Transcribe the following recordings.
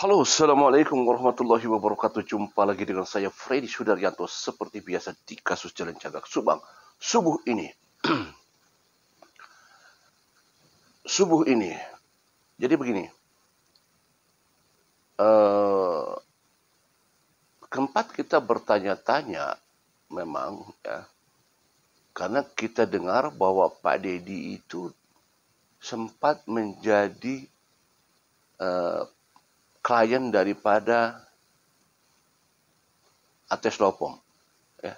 Halo, Assalamualaikum warahmatullahi wabarakatuh. Jumpa lagi dengan saya, Freddy Sudaryanto. Seperti biasa di kasus Jalan Cagak Subang. Subuh ini. Subuh ini. Jadi begini. Tempat kita bertanya-tanya memang ya. Karena kita dengar bahwa Pak Deddy itu sempat menjadi klien daripada ATS Lopom. Ya.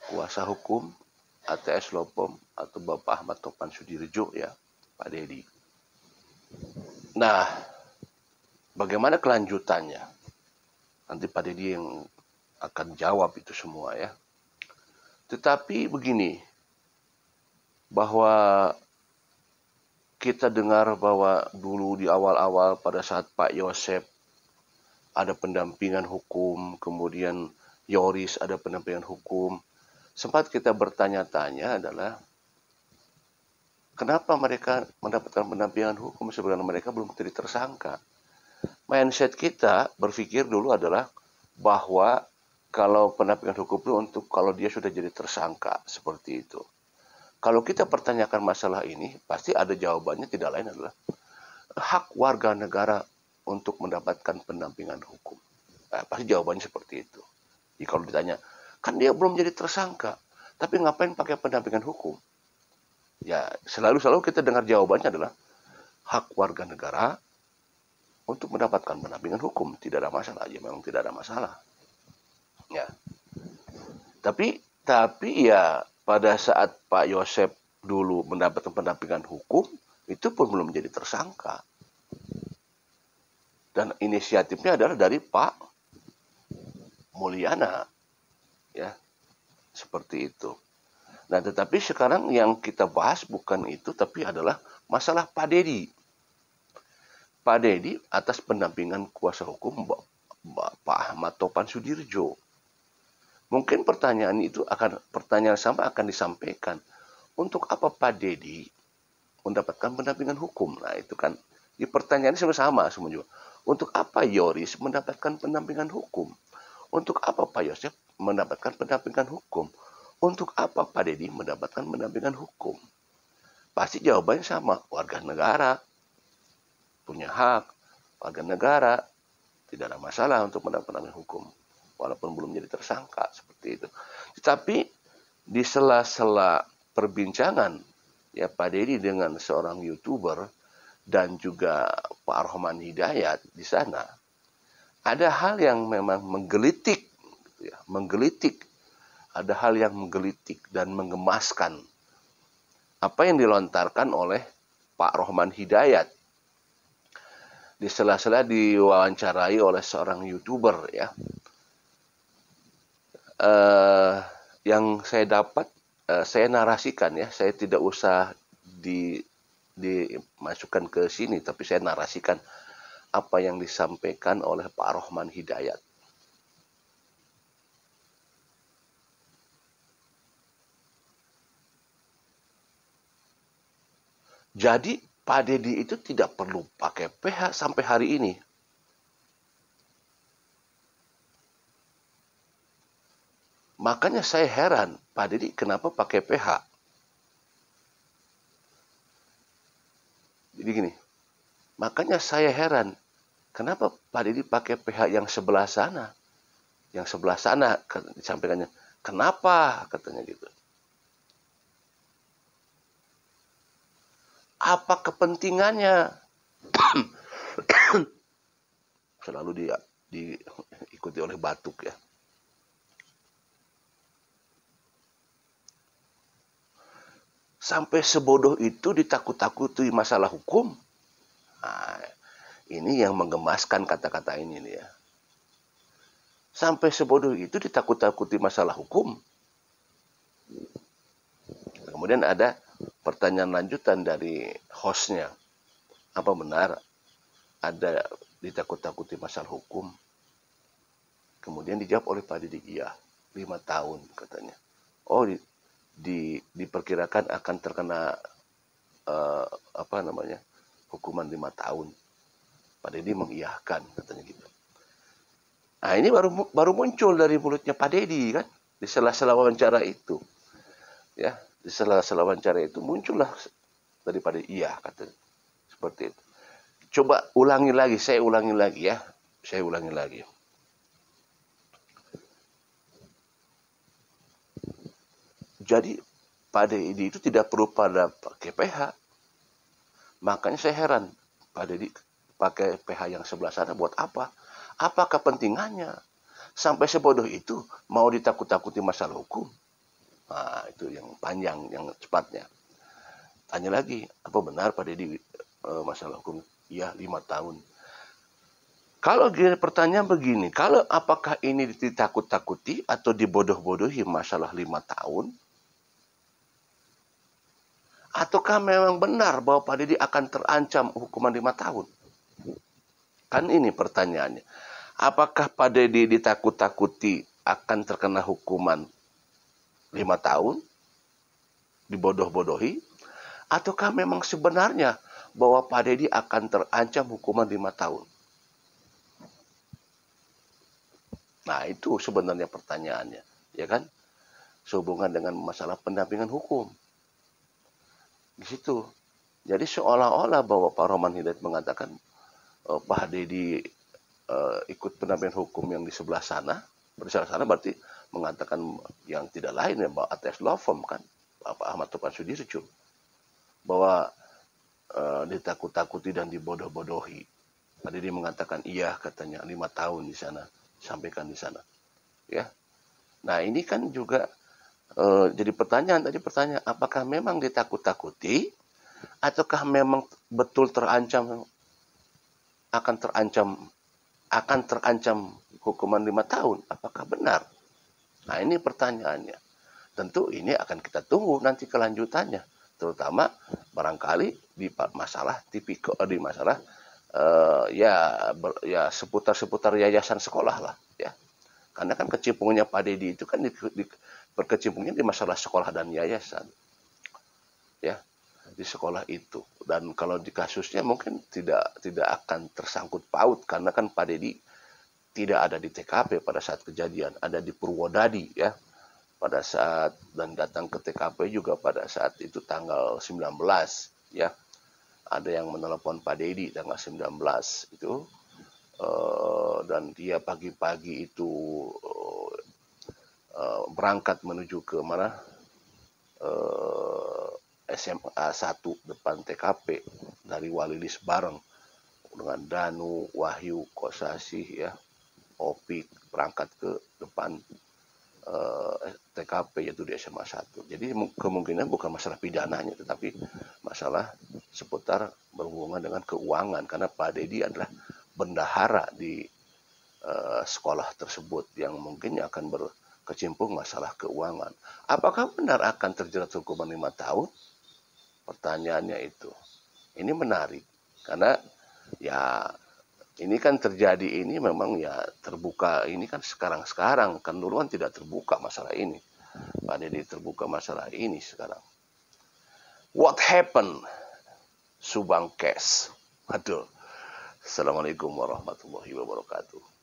Kuasa hukum ATS Lopom atau Bapak Ahmad Topan Sudirejo ya, Pak Deddy. Nah, bagaimana kelanjutannya? Nanti Pak Deddy yang akan jawab itu semua ya. Tetapi begini, bahwa kita dengar bahwa dulu di awal-awal pada saat Pak Yosep ada pendampingan hukum, kemudian Yoris ada pendampingan hukum. Sempat kita bertanya-tanya adalah kenapa mereka mendapatkan pendampingan hukum sebenarnya mereka belum jadi tersangka. Mindset kita berpikir dulu adalah bahwa kalau pendampingan hukum itu untuk kalau dia sudah jadi tersangka, seperti itu. Kalau kita pertanyakan masalah ini, pasti ada jawabannya, tidak lain adalah hak warga negara untuk mendapatkan pendampingan hukum. Nah, pasti jawabannya seperti itu. Jadi kalau ditanya, kan dia belum jadi tersangka, tapi ngapain pakai pendampingan hukum? Ya, selalu kita dengar jawabannya adalah hak warga negara untuk mendapatkan pendampingan hukum. Tidak ada masalah, ya memang tidak ada masalah. Ya. Tapi ya pada saat Pak Yosep dulu mendapatkan pendampingan hukum, itu pun belum menjadi tersangka. Dan inisiatifnya adalah dari Pak Mulyana. Ya, seperti itu. Nah, tetapi sekarang yang kita bahas bukan itu, tapi adalah masalah Pak Deddy. Pak Deddy atas pendampingan kuasa hukum Pak Ahmad Topan Sudirejo. Mungkin pertanyaan sama akan disampaikan. Untuk apa Pak Deddy mendapatkan pendampingan hukum? Nah, itu kan di pertanyaan sama semua juga. Untuk apa Yoris mendapatkan pendampingan hukum? Untuk apa Pak Yosef mendapatkan pendampingan hukum? Untuk apa Pak Deddy mendapatkan pendampingan hukum? Pasti jawabannya sama, warga negara punya hak, warga negara tidak ada masalah untuk mendapatkan hukum, walaupun belum jadi tersangka, seperti itu. Tetapi di sela-sela perbincangan ya Pak Deddy dengan seorang YouTuber dan juga Pak Rohman Hidayat di sana, ada hal yang memang menggelitik, ya, ada hal yang menggelitik dan menggemaskan apa yang dilontarkan oleh Pak Rohman Hidayat. Di sela-sela diwawancarai oleh seorang YouTuber ya. Yang saya dapat, saya narasikan ya, saya tidak usah dimasukkan ke sini, tapi saya narasikan apa yang disampaikan oleh Pak Rohman Hidayat. Jadi Pak Deddy itu tidak perlu pakai PH sampai hari ini. Makanya saya heran, Pak Deddy kenapa pakai PH? Jadi gini, makanya saya heran, kenapa Pak Deddy pakai PH yang sebelah sana? Yang sebelah sana, disampaikannya, kenapa? Katanya gitu. Apa kepentingannya? Selalu diikuti oleh batuk ya. Sampai sebodoh itu ditakut-takuti masalah hukum. Nah, ini yang menggemaskan kata-kata ini nih ya. Sampai sebodoh itu ditakut-takuti masalah hukum. Kemudian ada pertanyaan lanjutan dari hostnya. Apa benar ada ditakut-takuti masalah hukum? Kemudian dijawab oleh Pak Deddy, iya, 5 tahun katanya. Oh, diperkirakan akan terkena hukuman 5 tahun. Pak Deddy mengiyakan katanya gitu. Nah, ini baru muncul dari mulutnya Pak Dedi kan, di sela-sela wawancara itu. Ya, di sela-sela wawancara itu muncullah dari Pak Dedi, iya kata seperti itu. Coba ulangi lagi, saya ulangi lagi ya. Saya ulangi lagi. Jadi Pak Dedi itu tidak perlu pada pakai PH. Makanya saya heran, Pak Dedi pakai PH yang sebelah sana buat apa? Apa kepentingannya? Sampai sebodoh itu mau ditakut-takuti masalah hukum. Nah, itu yang panjang, yang cepatnya. Tanya lagi, apa benar Pak Dedi masalah hukum? Iya, 5 tahun. Kalau pertanyaan begini, kalau apakah ini ditakut-takuti atau dibodoh-bodohi masalah 5 tahun? Ataukah memang benar bahwa Pak Dedi akan terancam hukuman 5 tahun? Kan ini pertanyaannya. Apakah Pak Dedi ditakut-takuti akan terkena hukuman 5 tahun? Dibodoh-bodohi? Ataukah memang sebenarnya bahwa Pak Dedi akan terancam hukuman 5 tahun? Nah, itu sebenarnya pertanyaannya, ya kan? Sehubungan dengan masalah pendampingan hukum. Di situ. Jadi seolah-olah bahwa Pak Roman Hidayat mengatakan Pak Dedi ikut pendampingan hukum yang di sebelah sana, berarti mengatakan yang tidak lain ya, bahwa atas law firm kan, Pak Ahmad Topan Sudirjo, bahwa ditakut-takuti dan dibodoh-bodohi. Pak Dedi mengatakan iya katanya 5 tahun di sana, sampaikan di sana. Ya. Nah, ini kan juga jadi pertanyaan apakah memang ditakut-takuti ataukah memang betul akan terancam hukuman 5 tahun? Apakah benar? Nah, ini pertanyaannya. Tentu ini akan kita tunggu nanti kelanjutannya, terutama barangkali di masalah di masalah ya seputar yayasan sekolah lah ya. Karena kan kecimpungnya Pak Dedi itu kan berkecimpungnya di masalah sekolah dan yayasan. Ya, di sekolah itu. Dan kalau di kasusnya mungkin tidak akan tersangkut paut karena kan Pak Dedi tidak ada di TKP pada saat kejadian, ada di Purwodadi ya. Pada saat dan datang ke TKP juga pada saat itu tanggal 19 ya. Ada yang menelepon Pak Dedi tanggal 19 itu dan dia pagi-pagi itu berangkat menuju ke mana SMA 1 depan TKP dari Walilis bareng dengan Danu, Wahyu, Kosasih ya, Opik berangkat ke depan TKP yaitu di SMA 1. Jadi kemungkinan bukan masalah pidananya tetapi masalah seputar berhubungan dengan keuangan karena Pak Dedi adalah bendahara di sekolah tersebut yang mungkin akan berkecimpung masalah keuangan. Apakah benar akan terjerat hukuman 5 tahun? Pertanyaannya itu. Ini menarik karena ya ini kan terjadi ini memang ya terbuka ini kan sekarang kan dulu kan tidak terbuka masalah ini. Pak Dedi terbuka masalah ini sekarang. What happened? Subang Cash. Aduh. Assalamualaikum warahmatullahi wabarakatuh.